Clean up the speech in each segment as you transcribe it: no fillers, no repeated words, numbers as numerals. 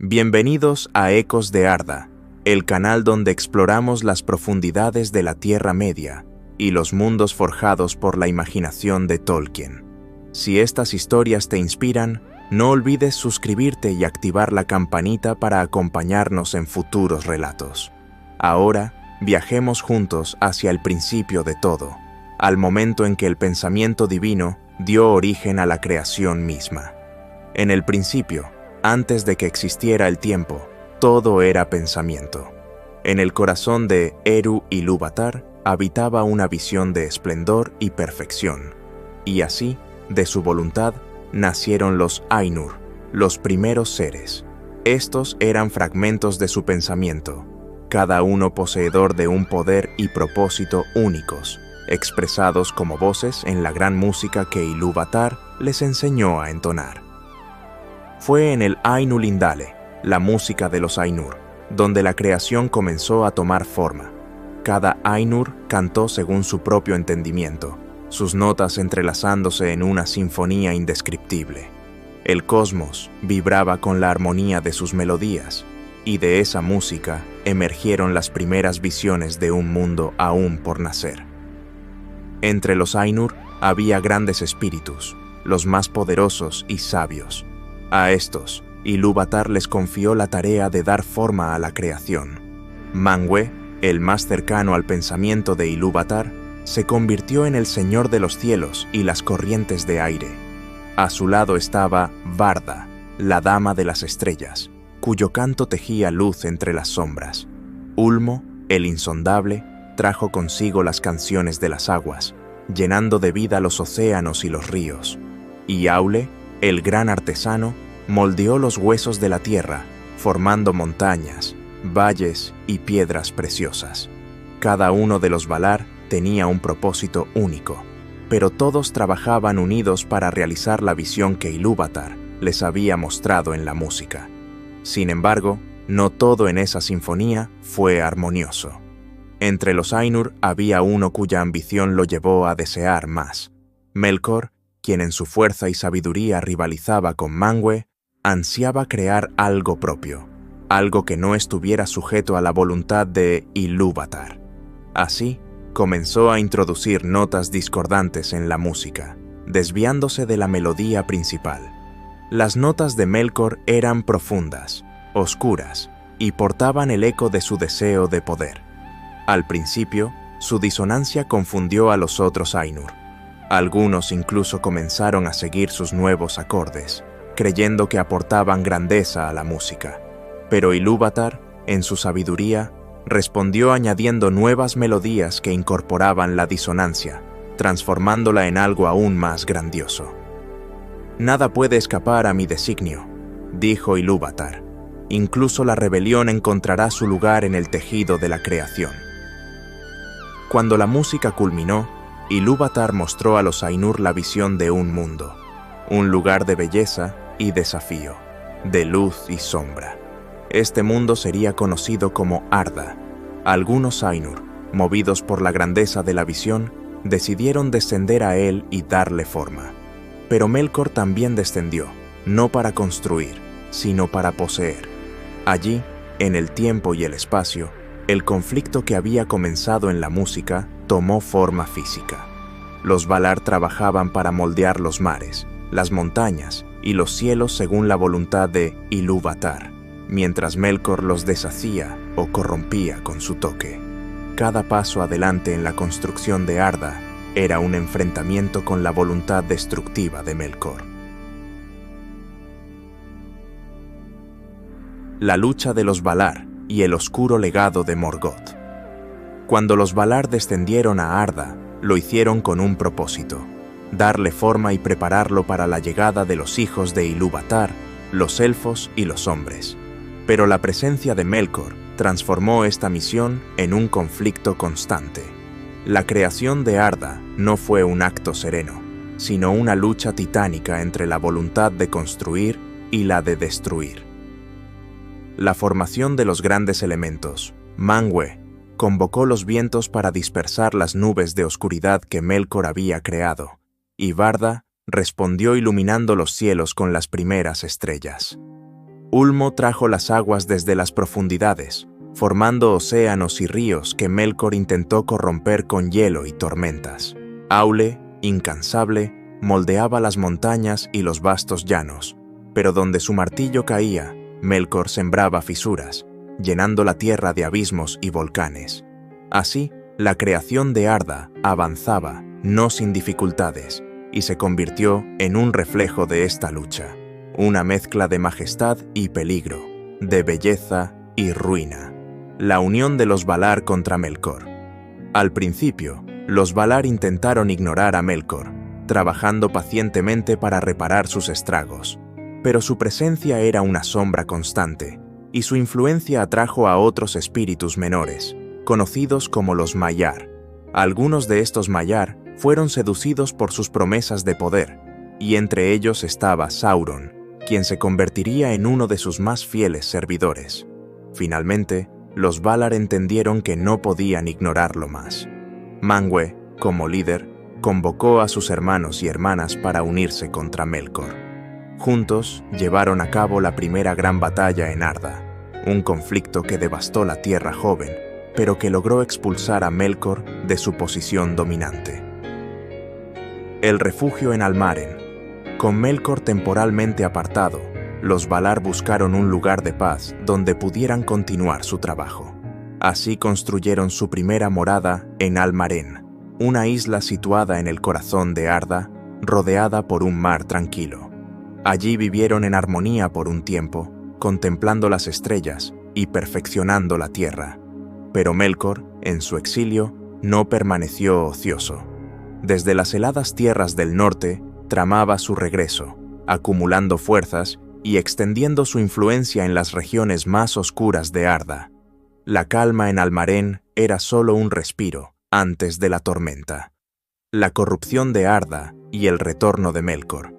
Bienvenidos a Ecos de Arda, el canal donde exploramos las profundidades de la Tierra Media y los mundos forjados por la imaginación de Tolkien. Si estas historias te inspiran, no olvides suscribirte y activar la campanita para acompañarnos en futuros relatos. Ahora, viajemos juntos hacia el principio de todo, al momento en que el pensamiento divino dio origen a la creación misma. En el principio, antes de que existiera el tiempo, todo era pensamiento. En el corazón de Eru Ilúvatar habitaba una visión de esplendor y perfección, y así, de su voluntad, nacieron los Ainur, los primeros seres. Estos eran fragmentos de su pensamiento, cada uno poseedor de un poder y propósito únicos, expresados como voces en la gran música que Ilúvatar les enseñó a entonar. Fue en el Ainul Indale, la música de los Ainur, donde la creación comenzó a tomar forma. Cada Ainur cantó según su propio entendimiento, sus notas entrelazándose en una sinfonía indescriptible. El cosmos vibraba con la armonía de sus melodías, y de esa música emergieron las primeras visiones de un mundo aún por nacer. Entre los Ainur había grandes espíritus, los más poderosos y sabios. A estos, Ilúvatar les confió la tarea de dar forma a la creación. Manwë, el más cercano al pensamiento de Ilúvatar, se convirtió en el señor de los cielos y las corrientes de aire. A su lado estaba Varda, la dama de las estrellas, cuyo canto tejía luz entre las sombras. Ulmo, el insondable, trajo consigo las canciones de las aguas, llenando de vida los océanos y los ríos. Y Aule, el gran artesano, moldeó los huesos de la tierra, formando montañas, valles y piedras preciosas. Cada uno de los Valar tenía un propósito único, pero todos trabajaban unidos para realizar la visión que Ilúvatar les había mostrado en la música. Sin embargo, no todo en esa sinfonía fue armonioso. Entre los Ainur había uno cuya ambición lo llevó a desear más. Melkor, quien en su fuerza y sabiduría rivalizaba con Manwë, ansiaba crear algo propio, algo que no estuviera sujeto a la voluntad de Ilúvatar. Así, comenzó a introducir notas discordantes en la música, desviándose de la melodía principal. Las notas de Melkor eran profundas, oscuras, y portaban el eco de su deseo de poder. Al principio, su disonancia confundió a los otros Ainur. Algunos incluso comenzaron a seguir sus nuevos acordes, creyendo que aportaban grandeza a la música. Pero Ilúvatar, en su sabiduría, respondió añadiendo nuevas melodías que incorporaban la disonancia, transformándola en algo aún más grandioso. «Nada puede escapar a mi designio», dijo Ilúvatar. «Incluso la rebelión encontrará su lugar en el tejido de la creación». Cuando la música culminó, Ilúvatar mostró a los Ainur la visión de un mundo, un lugar de belleza y desafío, de luz y sombra. Este mundo sería conocido como Arda. Algunos Ainur, movidos por la grandeza de la visión, decidieron descender a él y darle forma. Pero Melkor también descendió, no para construir, sino para poseer. Allí, en el tiempo y el espacio, el conflicto que había comenzado en la música tomó forma física. Los Valar trabajaban para moldear los mares, las montañas y los cielos según la voluntad de Ilúvatar, mientras Melkor los deshacía o corrompía con su toque. Cada paso adelante en la construcción de Arda era un enfrentamiento con la voluntad destructiva de Melkor. La lucha de los Valar y el oscuro legado de Morgoth. Cuando los Valar descendieron a Arda, lo hicieron con un propósito: darle forma y prepararlo para la llegada de los hijos de Ilúvatar, los elfos y los hombres. Pero la presencia de Melkor transformó esta misión en un conflicto constante. La creación de Arda no fue un acto sereno, sino una lucha titánica entre la voluntad de construir y la de destruir. La formación de los grandes elementos, Manwë, convocó los vientos para dispersar las nubes de oscuridad que Melkor había creado, y Varda respondió iluminando los cielos con las primeras estrellas. Ulmo trajo las aguas desde las profundidades, formando océanos y ríos que Melkor intentó corromper con hielo y tormentas. Aule, incansable, moldeaba las montañas y los vastos llanos, pero donde su martillo caía, Melkor sembraba fisuras, llenando la tierra de abismos y volcanes. Así, la creación de Arda avanzaba, no sin dificultades, y se convirtió en un reflejo de esta lucha, una mezcla de majestad y peligro, de belleza y ruina. La unión de los Valar contra Melkor. Al principio, los Valar intentaron ignorar a Melkor, trabajando pacientemente para reparar sus estragos, pero su presencia era una sombra constante, y su influencia atrajo a otros espíritus menores, conocidos como los Maiar. Algunos de estos Maiar fueron seducidos por sus promesas de poder, y entre ellos estaba Sauron, quien se convertiría en uno de sus más fieles servidores. Finalmente, los Valar entendieron que no podían ignorarlo más. Manwë, como líder, convocó a sus hermanos y hermanas para unirse contra Melkor. Juntos llevaron a cabo la primera gran batalla en Arda, un conflicto que devastó la Tierra Joven, pero que logró expulsar a Melkor de su posición dominante. El refugio en Almaren. Con Melkor temporalmente apartado, los Valar buscaron un lugar de paz donde pudieran continuar su trabajo. Así construyeron su primera morada en Almaren, una isla situada en el corazón de Arda, rodeada por un mar tranquilo. Allí vivieron en armonía por un tiempo, contemplando las estrellas y perfeccionando la tierra. Pero Melkor, en su exilio, no permaneció ocioso. Desde las heladas tierras del norte, tramaba su regreso, acumulando fuerzas y extendiendo su influencia en las regiones más oscuras de Arda. La calma en Almaren era solo un respiro antes de la tormenta. La corrupción de Arda y el retorno de Melkor.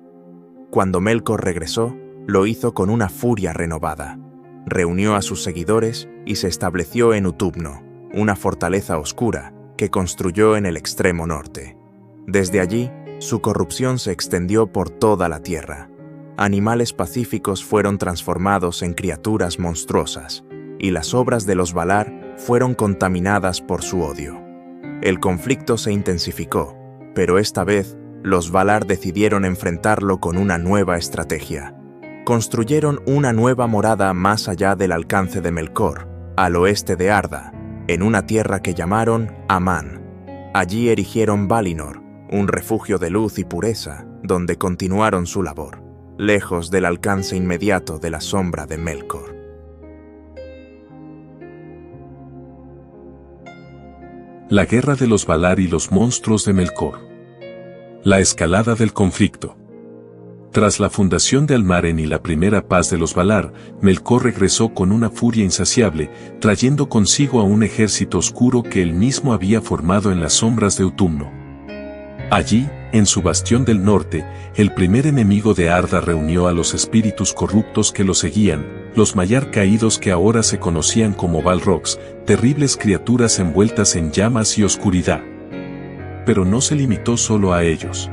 Cuando Melkor regresó, lo hizo con una furia renovada. Reunió a sus seguidores y se estableció en Utumno, una fortaleza oscura que construyó en el extremo norte. Desde allí, su corrupción se extendió por toda la tierra. Animales pacíficos fueron transformados en criaturas monstruosas, y las obras de los Valar fueron contaminadas por su odio. El conflicto se intensificó, pero esta vez los Valar decidieron enfrentarlo con una nueva estrategia. Construyeron una nueva morada más allá del alcance de Melkor, al oeste de Arda, en una tierra que llamaron Aman. Allí erigieron Valinor, un refugio de luz y pureza, donde continuaron su labor, lejos del alcance inmediato de la sombra de Melkor. La guerra de los Valar y los monstruos de Melkor. La escalada del conflicto. Tras la fundación de Almaren y la primera paz de los Valar, Melkor regresó con una furia insaciable, trayendo consigo a un ejército oscuro que él mismo había formado en las sombras de Utumno. Allí, en su bastión del norte, el primer enemigo de Arda reunió a los espíritus corruptos que lo seguían, los Maiar caídos que ahora se conocían como Balrogs, terribles criaturas envueltas en llamas y oscuridad. Pero no se limitó solo a ellos.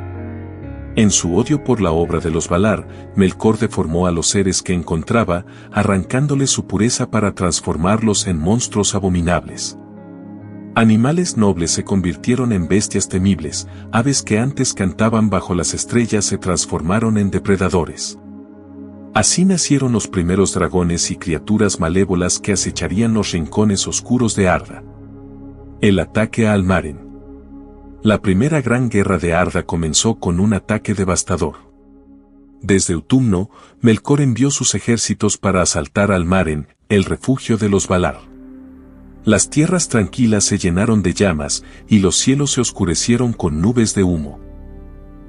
En su odio por la obra de los Valar, Melkor deformó a los seres que encontraba, arrancándoles su pureza para transformarlos en monstruos abominables. Animales nobles se convirtieron en bestias temibles, aves que antes cantaban bajo las estrellas se transformaron en depredadores. Así nacieron los primeros dragones y criaturas malévolas que acecharían los rincones oscuros de Arda. El ataque a Almaren. La primera gran guerra de Arda comenzó con un ataque devastador. Desde Utumno, Melkor envió sus ejércitos para asaltar Almaren, el refugio de los Valar. Las tierras tranquilas se llenaron de llamas, y los cielos se oscurecieron con nubes de humo.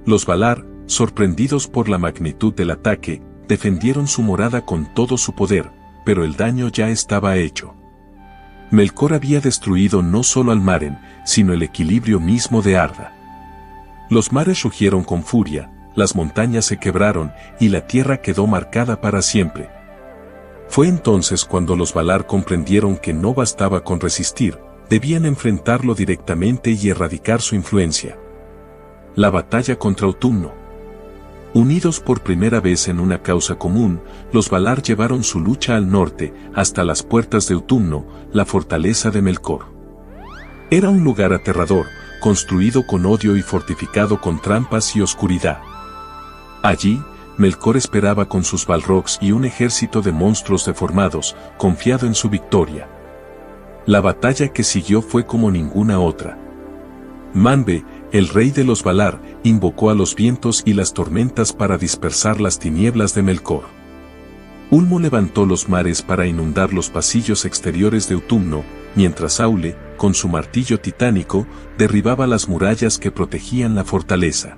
Los Valar, sorprendidos por la magnitud del ataque, defendieron su morada con todo su poder, pero el daño ya estaba hecho. Melkor había destruido no solo Almaren, sino el equilibrio mismo de Arda. Los mares rugieron con furia, las montañas se quebraron, y la tierra quedó marcada para siempre. Fue entonces cuando los Valar comprendieron que no bastaba con resistir, debían enfrentarlo directamente y erradicar su influencia. La batalla contra Utumno. Unidos por primera vez en una causa común, los Valar llevaron su lucha al norte, hasta las puertas de Utumno, la fortaleza de Melkor. Era un lugar aterrador, construido con odio y fortificado con trampas y oscuridad. Allí, Melkor esperaba con sus Balrogs y un ejército de monstruos deformados, confiado en su victoria. La batalla que siguió fue como ninguna otra. Manbe, el rey de los Valar, invocó a los vientos y las tormentas para dispersar las tinieblas de Melkor. Ulmo levantó los mares para inundar los pasillos exteriores de Utumno, mientras Aule, con su martillo titánico, derribaba las murallas que protegían la fortaleza.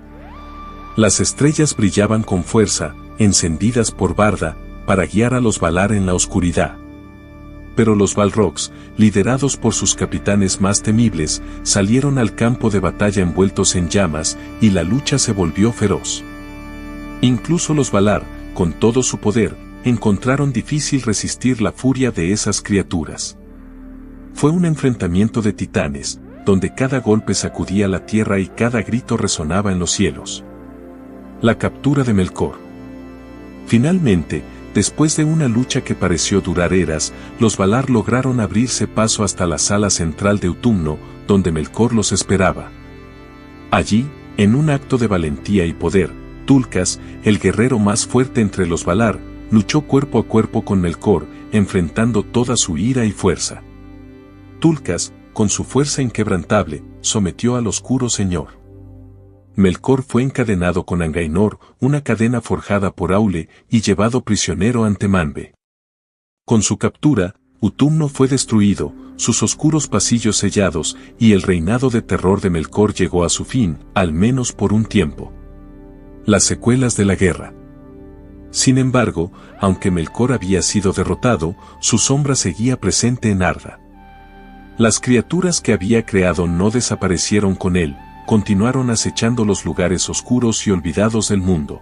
Las estrellas brillaban con fuerza, encendidas por Barda, para guiar a los Valar en la oscuridad. Pero los Balrogs, liderados por sus capitanes más temibles, salieron al campo de batalla envueltos en llamas, y la lucha se volvió feroz. Incluso los Valar, con todo su poder, encontraron difícil resistir la furia de esas criaturas. Fue un enfrentamiento de titanes, donde cada golpe sacudía la tierra y cada grito resonaba en los cielos. La captura de Melkor. Finalmente, después de una lucha que pareció durar eras, los Valar lograron abrirse paso hasta la sala central de Utumno, donde Melkor los esperaba. Allí, en un acto de valentía y poder, Tulkas, el guerrero más fuerte entre los Valar, luchó cuerpo a cuerpo con Melkor, enfrentando toda su ira y fuerza. Tulkas, con su fuerza inquebrantable, sometió al oscuro señor. Melkor fue encadenado con Angainor, una cadena forjada por Aule, y llevado prisionero ante Manbe. Con su captura, Utumno fue destruido, sus oscuros pasillos sellados, y el reinado de terror de Melkor llegó a su fin, al menos por un tiempo. Las secuelas de la guerra. Sin embargo, aunque Melkor había sido derrotado, su sombra seguía presente en Arda. Las criaturas que había creado no desaparecieron con él, continuaron acechando los lugares oscuros y olvidados del mundo.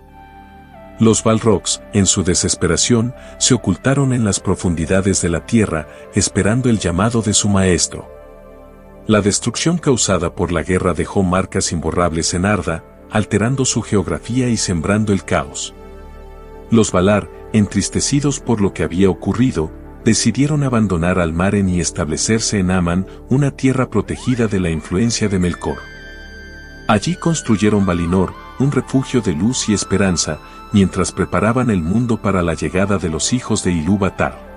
Los Balrogs, en su desesperación, se ocultaron en las profundidades de la tierra, esperando el llamado de su maestro. La destrucción causada por la guerra dejó marcas imborrables en Arda, alterando su geografía y sembrando el caos. Los Valar, entristecidos por lo que había ocurrido, decidieron abandonar Almaren y establecerse en Aman, una tierra protegida de la influencia de Melkor. Allí construyeron Valinor, un refugio de luz y esperanza, mientras preparaban el mundo para la llegada de los hijos de Ilúvatar.